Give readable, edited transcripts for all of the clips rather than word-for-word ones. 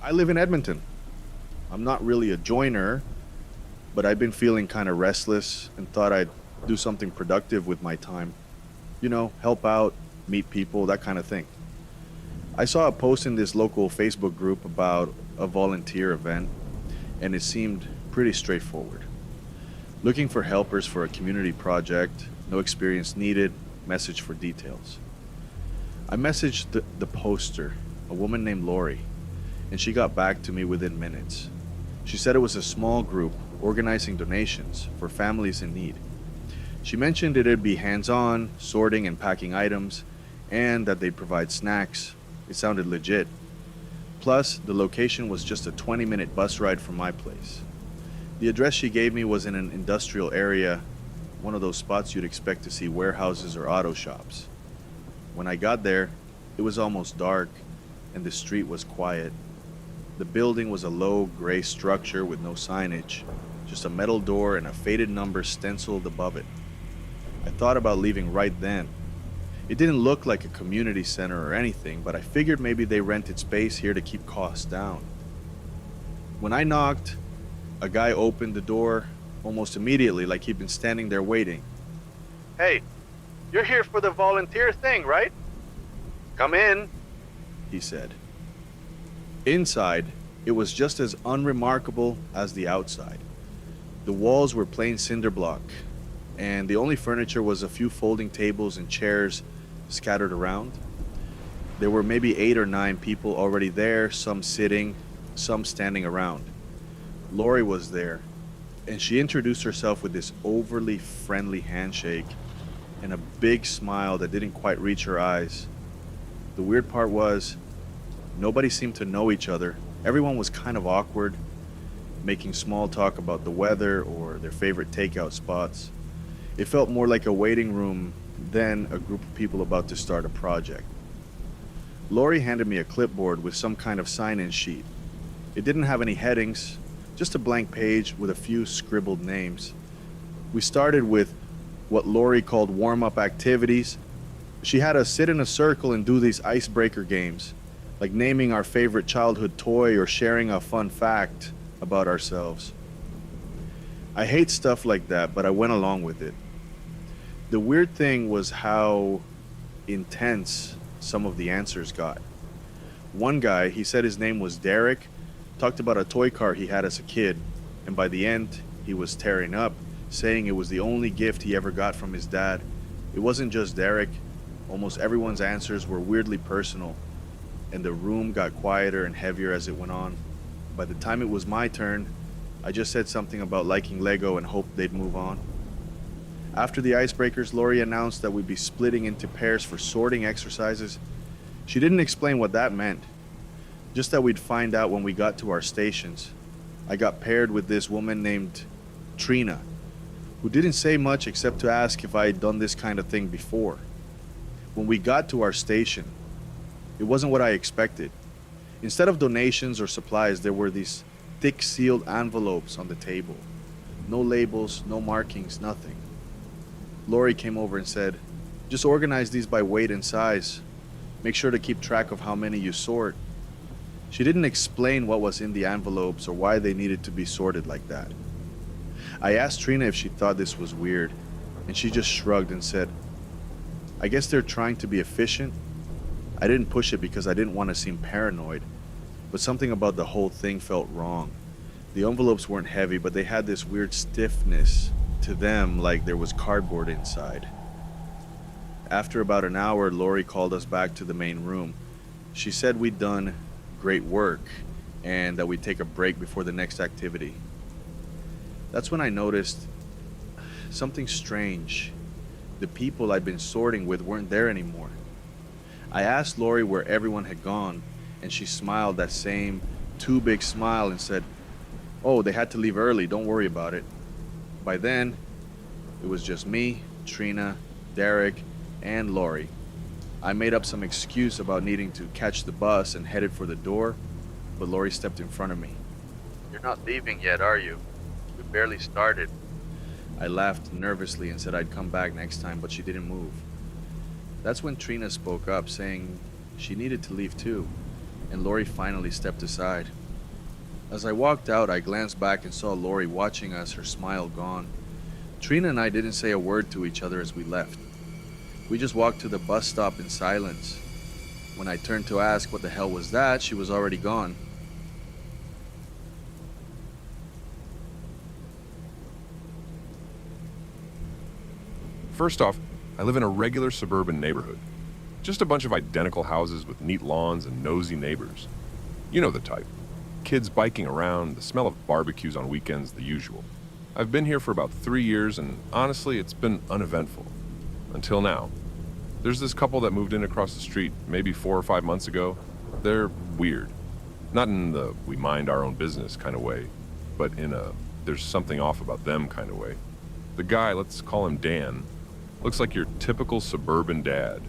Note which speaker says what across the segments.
Speaker 1: I live in Edmonton. I'm not really a joiner, but I've been feeling kind of restless and thought I'd do something productive with my time. Help out, meet people, that kind of thing. I saw a post in this local Facebook group about a volunteer event, and it seemed pretty straightforward. Looking for helpers for a community project, no experience needed, message for details. I messaged the poster, a woman named Lori, and she got back to me within minutes. She said it was a small group organizing donations for families in need. She mentioned it'd be hands on, sorting and packing items, and that they'd provide snacks. It sounded legit. Plus, the location was just a 20-minute bus ride from my place. The address she gave me was in an industrial area, one of those spots you'd expect to see warehouses or auto shops. When I got there, it was almost dark, and the street was quiet. The building was a low, gray structure with no signage, just a metal door and a faded number stenciled above it. I thought about leaving right then. It didn't look like a community center or anything, but I figured maybe they rented space here to keep costs down. When I knocked, a guy opened the door almost immediately, like he'd been standing there waiting. "Hey, you're here for the volunteer thing, right? Come in," he said. Inside, it was just as unremarkable as the outside. The walls were plain cinder block, and the only furniture was a few folding tables and chairs scattered around. There were maybe 8 or 9 people already there, some sitting, some standing around. Lori was there, and she introduced herself with this overly friendly handshake and a big smile that didn't quite reach her eyes. The weird part was, nobody seemed to know each other. Everyone was kind of awkward, making small talk about the weather or their favorite takeout spots. It felt more like a waiting room than a group of people about to start a project. Lori handed me a clipboard with some kind of sign-in sheet. It didn't have any headings, just a blank page with a few scribbled names. We started with what Lori called warm-up activities. She had us sit in a circle and do these icebreaker games, like naming our favorite childhood toy or sharing a fun fact about ourselves. I hate stuff like that, but I went along with it. The weird thing was how intense some of the answers got. One guy, he said his name was Derek, talked about a toy car he had as a kid, and by the end, he was tearing up, saying it was the only gift he ever got from his dad. It wasn't just Derek, almost everyone's answers were weirdly personal, and the room got quieter and heavier as it went on. By the time it was my turn, I just said something about liking Lego and hoped they'd move on. After the icebreakers, Lori announced that we'd be splitting into pairs for sorting exercises. She didn't explain what that meant, just that we'd find out when we got to our stations. I got paired with this woman named Trina, who didn't say much except to ask if I had done this kind of thing before. When we got to our station, it wasn't what I expected. Instead of donations or supplies, there were these thick sealed envelopes on the table. No labels, no markings, nothing. Lori came over and said, "Just organize these by weight and size. Make sure to keep track of how many you sort." She didn't explain what was in the envelopes or why they needed to be sorted like that. I asked Trina if she thought this was weird, and she just shrugged and said, "I guess they're trying to be efficient." I didn't push it because I didn't want to seem paranoid, but something about the whole thing felt wrong. The envelopes weren't heavy, but they had this weird stiffness to them, like there was cardboard inside. After about an hour, Lori called us back to the main room. She said we'd done great work and that we'd take a break before the next activity. That's when I noticed something strange. The people I'd been sorting with weren't there anymore. I asked Lori where everyone had gone, and she smiled that same too big smile and said, "Oh, they had to leave early, don't worry about it." By then, it was just me, Trina, Derek, and Lori. I made up some excuse about needing to catch the bus and headed for the door, but Lori stepped in front of me. "You're not leaving yet, are you? We barely started." I laughed nervously and said I'd come back next time, but she didn't move. That's when Trina spoke up, saying she needed to leave too, and Lori finally stepped aside. As I walked out, I glanced back and saw Lori watching us, her smile gone. Trina and I didn't say a word to each other as we left. We just walked to the bus stop in silence. When I turned to ask what the hell was that, she was already gone.
Speaker 2: First off, I live in a regular suburban neighborhood. Just a bunch of identical houses with neat lawns and nosy neighbors. You know the type. Kids biking around, the smell of barbecues on weekends, the usual. I've been here for about 3 years, and honestly, it's been uneventful. Until now. There's this couple that moved in across the street maybe 4 or 5 months ago. They're weird. Not in the we mind our own business kind of way, but in a there's something off about them kind of way. The guy, let's call him Dan, looks like your typical suburban dad.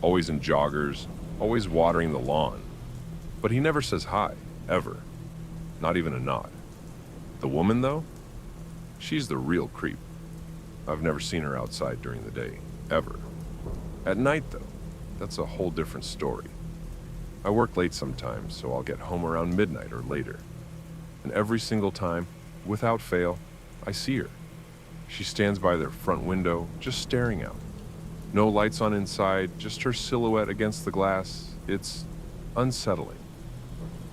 Speaker 2: Always in joggers, always watering the lawn. But he never says hi, ever. Not even a nod. The woman, though? She's the real creep. I've never seen her outside during the day, ever. At night, though, that's a whole different story. I work late sometimes, so I'll get home around midnight or later. And every single time, without fail, I see her. She stands by their front window, just staring out. No lights on inside, just her silhouette against the glass. It's unsettling.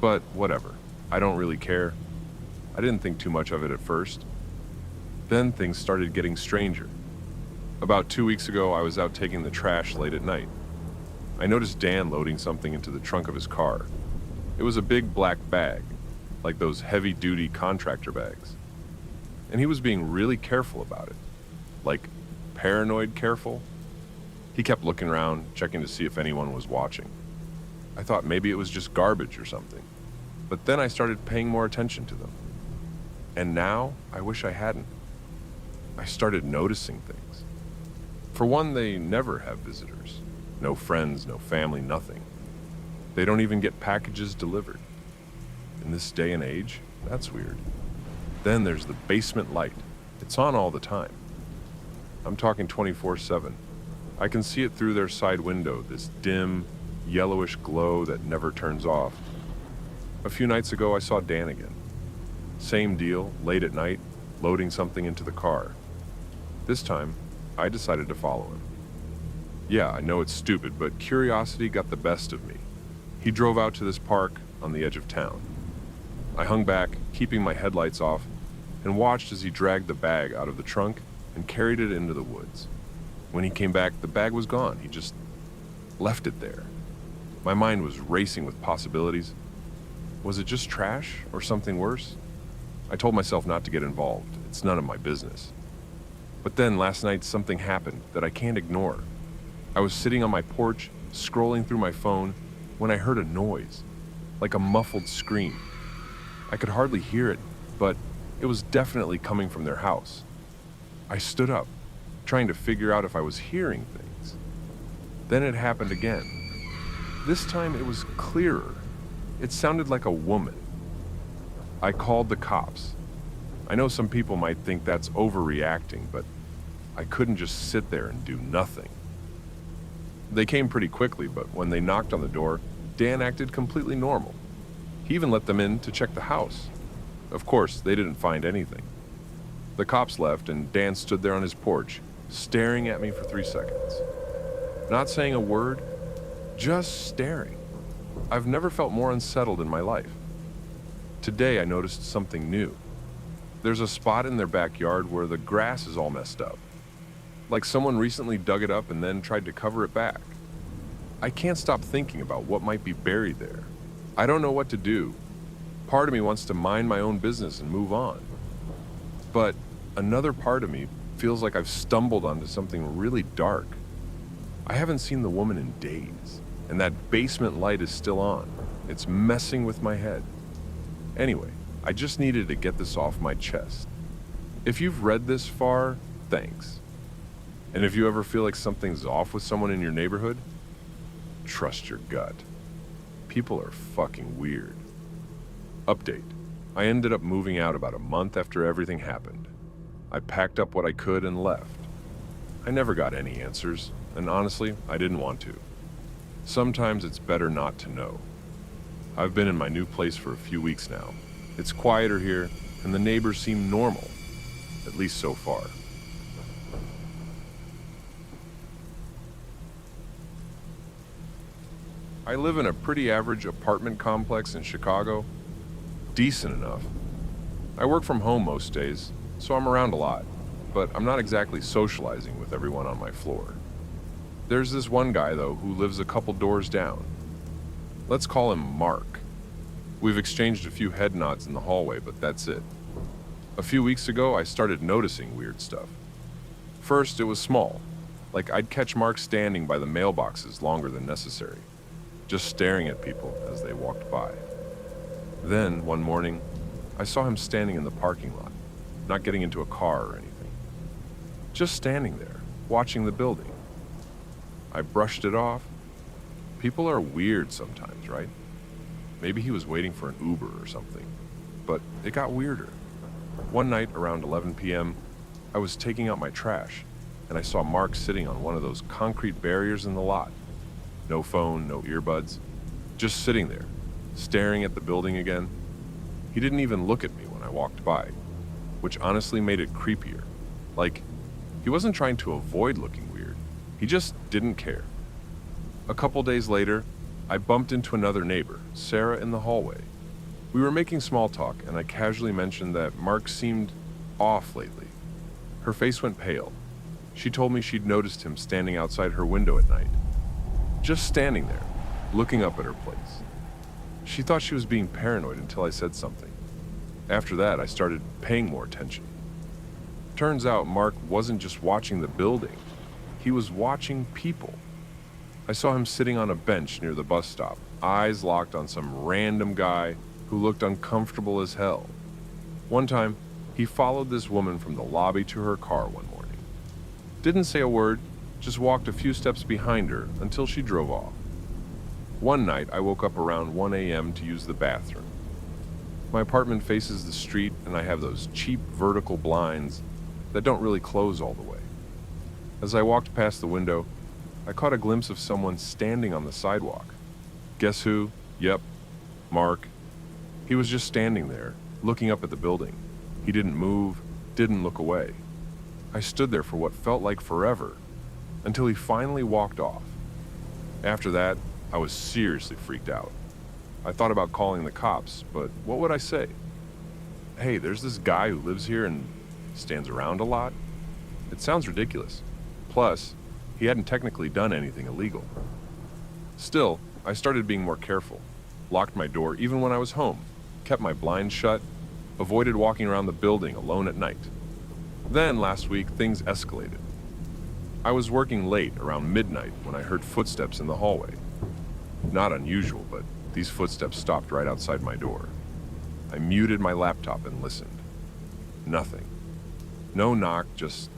Speaker 2: But whatever, I don't really care. I didn't think too much of it at first. Then things started getting stranger. About 2 weeks ago, I was out taking the trash late at night. I noticed Dan loading something into the trunk of his car. It was a big black bag, like those heavy-duty contractor bags. And he was being really careful about it. Like, paranoid careful. He kept looking around, checking to see if anyone was watching. I thought maybe it was just garbage or something. But then I started paying more attention to them. And now, I wish I hadn't. I started noticing things. For one, they never have visitors. No friends, no family, nothing. They don't even get packages delivered. In this day and age, that's weird. Then there's the basement light. It's on all the time. I'm talking 24/7. I can see it through their side window, this dim, yellowish glow that never turns off. A few nights ago, I saw Dan again. Same deal, late at night, loading something into the car. This time, I decided to follow him. Yeah, I know it's stupid, but curiosity got the best of me. He drove out to this park on the edge of town. I hung back, keeping my headlights off, and watched as he dragged the bag out of the trunk and carried it into the woods. When he came back, the bag was gone. He just left it there. My mind was racing with possibilities. Was it just trash or something worse? I told myself not to get involved. It's none of my business. But then last night something happened that I can't ignore. I was sitting on my porch, scrolling through my phone, when I heard a noise, like a muffled scream. I could hardly hear it, but it was definitely coming from their house. I stood up, trying to figure out if I was hearing things. Then it happened again. This time it was clearer. It sounded like a woman. I called the cops. I know some people might think that's overreacting, but I couldn't just sit there and do nothing. They came pretty quickly, but when they knocked on the door, Dan acted completely normal. He even let them in to check the house. Of course, they didn't find anything. The cops left, and Dan stood there on his porch, staring at me for 3 seconds. Not saying a word, just staring. I've never felt more unsettled in my life. Today, I noticed something new. There's a spot in their backyard where the grass is all messed up. Like someone recently dug it up and then tried to cover it back. I can't stop thinking about what might be buried there. I don't know what to do. Part of me wants to mind my own business and move on. But another part of me feels like I've stumbled onto something really dark. I haven't seen the woman in days, and that basement light is still on. It's messing with my head. Anyway, I just needed to get this off my chest. If you've read this far, thanks. And if you ever feel like something's off with someone in your neighborhood, trust your gut. People are fucking weird. Update. I ended up moving out about a month after everything happened. I packed up what I could and left. I never got any answers, and honestly, I didn't want to. Sometimes it's better not to know. I've been in my new place for a few weeks now, It's quieter here, and the neighbors seem normal, at least so far. I live in a pretty average apartment complex in Chicago. Decent enough. I work from home most days, so I'm around a lot, but I'm not exactly socializing with everyone on my floor. There's this one guy, though, who lives a couple doors down. Let's call him Mark. We've exchanged a few head nods in the hallway, but that's it. A few weeks ago, I started noticing weird stuff. First, it was small, like I'd catch Mark standing by the mailboxes longer than necessary, just staring at people as they walked by. Then, one morning, I saw him standing in the parking lot, not getting into a car or anything. Just standing there, watching the building. I brushed it off. People are weird sometimes, right? Maybe he was waiting for an Uber or something. But it got weirder. One night around 11 p.m., I was taking out my trash, and I saw Mark sitting on one of those concrete barriers in the lot. No phone, no earbuds, just sitting there, staring at the building again. He didn't even look at me when I walked by, which honestly made it creepier. Like, he wasn't trying to avoid looking weird. He just didn't care. A couple days later, I bumped into another neighbor, Sarah, in the hallway. We were making small talk, and I casually mentioned that Mark seemed off lately. Her face went pale. She told me she'd noticed him standing outside her window at night. Just standing there, looking up at her place. She thought she was being paranoid until I said something. After that, I started paying more attention. Turns out Mark wasn't just watching the building. He was watching people. I saw him sitting on a bench near the bus stop, eyes locked on some random guy who looked uncomfortable as hell. One time, he followed this woman from the lobby to her car one morning. Didn't say a word, just walked a few steps behind her until she drove off. One night, I woke up around 1 a.m. to use the bathroom. My apartment faces the street, and I have those cheap vertical blinds that don't really close all the way. As I walked past the window, I caught a glimpse of someone standing on the sidewalk. Guess who? Yep, Mark. He was just standing there, looking up at the building. He didn't move, didn't look away. I stood there for what felt like forever, until he finally walked off. After that, I was seriously freaked out. I thought about calling the cops, but what would I say? Hey, there's this guy who lives here and stands around a lot? It sounds ridiculous. Plus, he hadn't technically done anything illegal. Still, I started being more careful. Locked my door even when I was home, kept my blinds shut, avoided walking around the building alone at night. Then, last week, things escalated. I was working late, around midnight, when I heard footsteps in the hallway. Not unusual, but these footsteps stopped right outside my door. I muted my laptop and listened. Nothing. No knock, just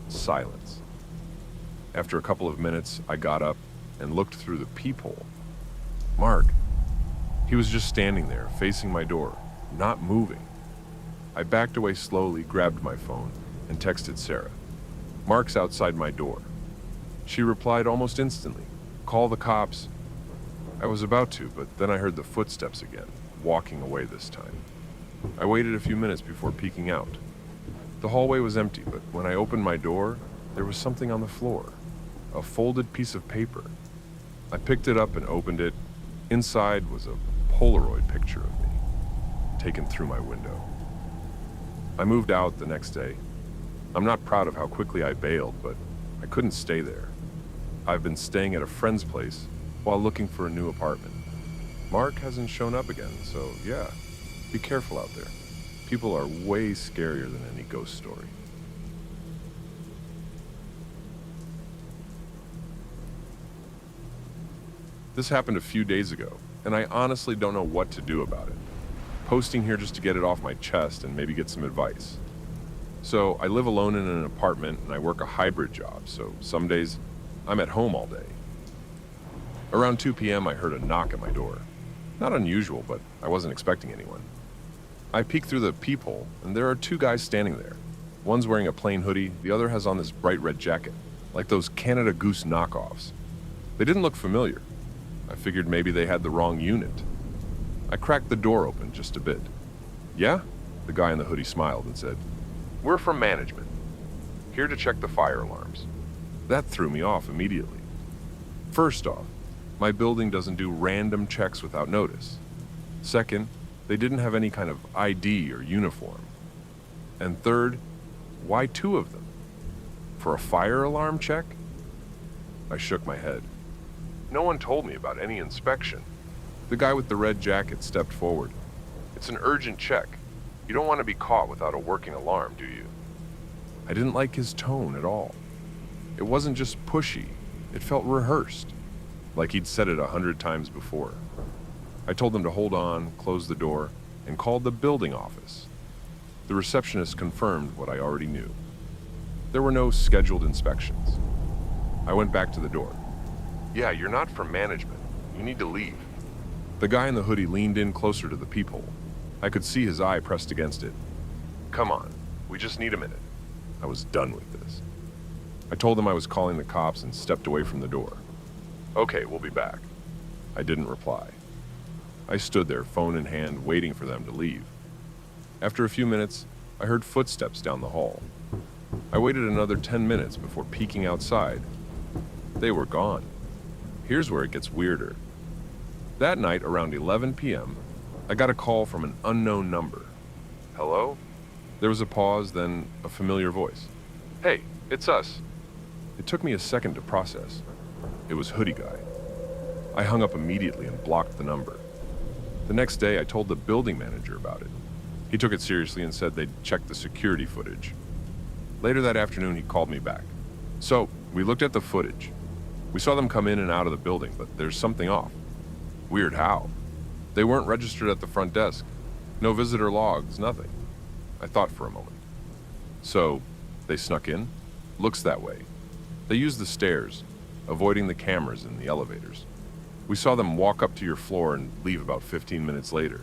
Speaker 2: silence. After a couple of minutes, I got up and looked through the peephole. Mark. He was just standing there, facing my door, not moving. I backed away slowly, grabbed my phone, and texted Sarah. Mark's outside my door. She replied almost instantly. Call the cops. I was about to, but then I heard the footsteps again, walking away this time. I waited a few minutes before peeking out. The hallway was empty, but when I opened my door, there was something on the floor. A folded piece of paper. I picked it up and opened it. Inside was a Polaroid picture of me, taken through my window. I moved out the next day. I'm not proud of how quickly I bailed, but I couldn't stay there. I've been staying at a friend's place while looking for a new apartment. Mark hasn't shown up again, so yeah, be careful out there. People are way scarier than any ghost story. This happened a few days ago, and I honestly don't know what to do about it. Posting here just to get it off my chest and maybe get some advice. So I live alone in an apartment and I work a hybrid job, so some days I'm at home all day. Around 2 p.m. I heard a knock at my door. Not unusual, but I wasn't expecting anyone. I peek through the peephole, and there are two guys standing there. One's wearing a plain hoodie, the other has on this bright red jacket, like those Canada Goose knockoffs. They didn't look familiar. I figured maybe they had the wrong unit. I cracked the door open just a bit. Yeah? The guy in the hoodie smiled and said, "We're from management, here to check the fire alarms." That threw me off immediately. First off, my building doesn't do random checks without notice. Second, they didn't have any kind of ID or uniform. And third, why two of them? For a fire alarm check? I shook my head. No one told me about any inspection. The guy with the red jacket stepped forward. "It's an urgent check. You don't want to be caught without a working alarm, do you?" I didn't like his tone at all. It wasn't just pushy, it felt rehearsed, like he'd said it 100 times before. I told him to hold on, closed the door, and called the building office. The receptionist confirmed what I already knew. There were no scheduled inspections. I went back to the door. "Yeah, you're not from management. You need to leave." The guy in the hoodie leaned in closer to the peephole. I could see his eye pressed against it. "Come on, we just need a minute." I was done with this. I told him I was calling the cops and stepped away from the door. "Okay, we'll be back." I didn't reply. I stood there, phone in hand, waiting for them to leave. After a few minutes, I heard footsteps down the hall. I waited another 10 minutes before peeking outside. They were gone. Here's where it gets weirder. That night, around 11 p.m., I got a call from an unknown number. "Hello?" There was a pause, then a familiar voice. "Hey, it's us." It took me a second to process. It was Hoodie Guy. I hung up immediately and blocked the number. The next day, I told the building manager about it. He took it seriously and said they'd check the security footage. Later that afternoon, he called me back. "So, we looked at the footage. We saw them come in and out of the building, but there's something off." "Weird how?" "They weren't registered at the front desk. No visitor logs, nothing." I thought for a moment. "So, they snuck in?" "Looks that way. They used the stairs, avoiding the cameras in the elevators. We saw them walk up to your floor and leave about 15 minutes later.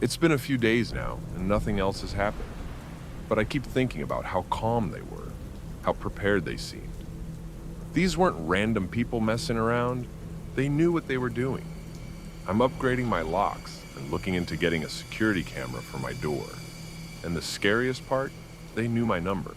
Speaker 2: It's been a few days now, and nothing else has happened. But I keep thinking about how calm they were, how prepared they seemed. These weren't random people messing around. They knew what they were doing. I'm upgrading my locks and looking into getting a security camera for my door. And the scariest part, they knew my number.